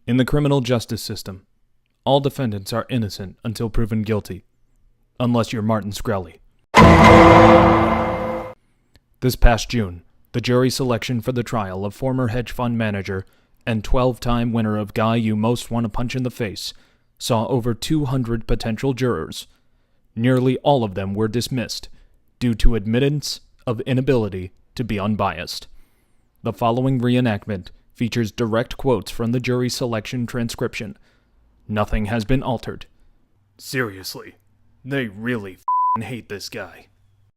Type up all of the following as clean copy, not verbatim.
In the criminal justice system, all defendants are innocent until proven guilty, unless you're Martin Shkreli. This past June, the jury selection for the trial of former hedge fund manager and 12-time winner of Guy You Most Want to Punch in the Face saw over 200 potential jurors. Nearly all of them were dismissed due to admittance of inability to be unbiased. The following reenactment features direct quotes from the jury selection transcription. Nothing has been altered. Seriously, they really hate this guy.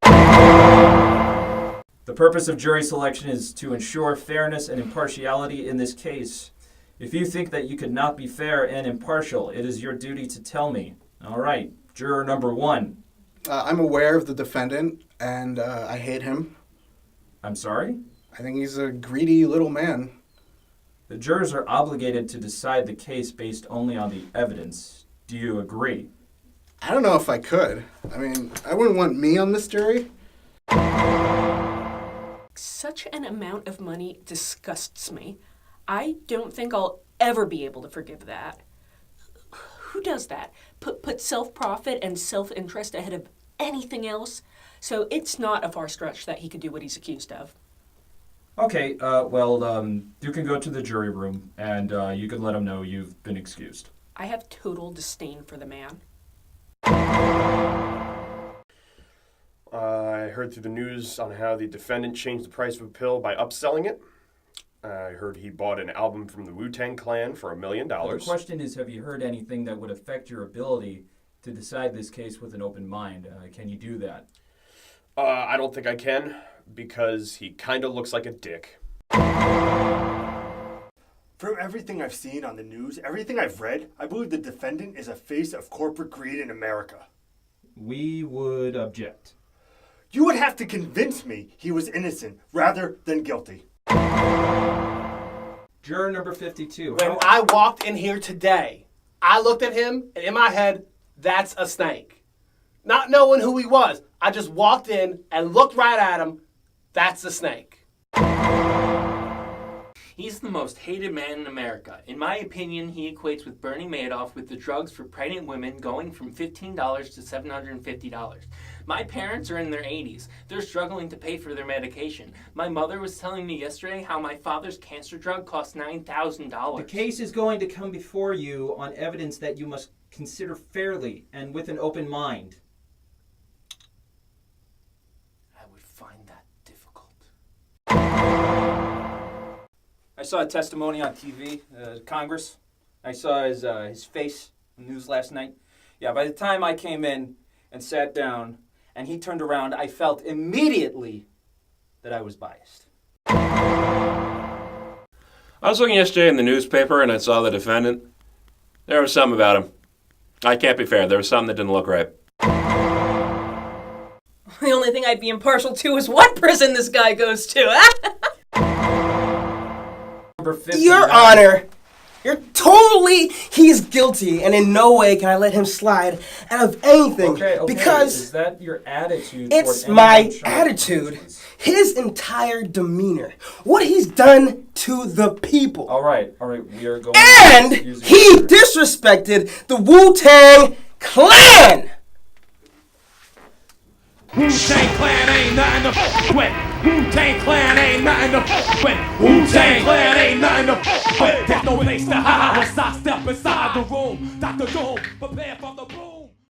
The purpose of jury selection is to ensure fairness and impartiality in this case. If you think that you could not be fair and impartial, it is your duty to tell me. All right, juror number 1. I'm aware of the defendant, and I hate him. I'm sorry? I think he's a greedy little man. The jurors are obligated to decide the case based only on the evidence. Do you agree? I don't know if I could. I mean, I wouldn't want me on this jury. Such an amount of money disgusts me. I don't think I'll ever be able to forgive that. Who does that? Put self-profit and self-interest ahead of anything else? So it's not a far stretch that he could do what he's accused of. Okay, you can go to the jury room, and you can let him know you've been excused. I have total disdain for the man. I heard through the news on how the defendant changed the price of a pill by upselling it. I heard he bought an album from the Wu-Tang Clan for $1 million. The question is, have you heard anything that would affect your ability to decide this case with an open mind? Can you do that? I don't think I can, because he kind of looks like a dick. From everything I've seen on the news, everything I've read, I believe the defendant is a face of corporate greed in America. We would object. You would have to convince me he was innocent rather than guilty. Juror number 52. When I walked in here today, I looked at him, and in my head, that's a snake. Not knowing who he was, I just walked in and looked right at him. That's a snake. He's the most hated man in America. In my opinion, he equates with Bernie Madoff with the drugs for pregnant women going from $15 to $750. My parents are in their 80s. They're struggling to pay for their medication. My mother was telling me yesterday how my father's cancer drug cost $9,000. The case is going to come before you on evidence that you must consider fairly and with an open mind. I would find that difficult. I saw a testimony on TV, Congress. I saw his face in the news last night. Yeah, by the time I came in and sat down and he turned around, I felt immediately that I was biased. I was looking yesterday in the newspaper and I saw the defendant. There was something about him. I can't be fair. There was something that didn't look right. The only thing I'd be impartial to is what prison this guy goes to. Your Honor, he's guilty, and in no way can I let him slide out of anything. Okay, because is that your attitude? It's my attitude, his entire demeanor, what he's done to the people. All right, we are going. And he disrespected the Wu-Tang Clan. Wu-Tang Clan ain't nothing to f*** with. Wu-Tang Clan ain't nothing to f*** with. Wu-Tang Clan ain't nothing to f*** with. There's no place to hide once I step inside the room. Dr. Doom, prepare for the boom.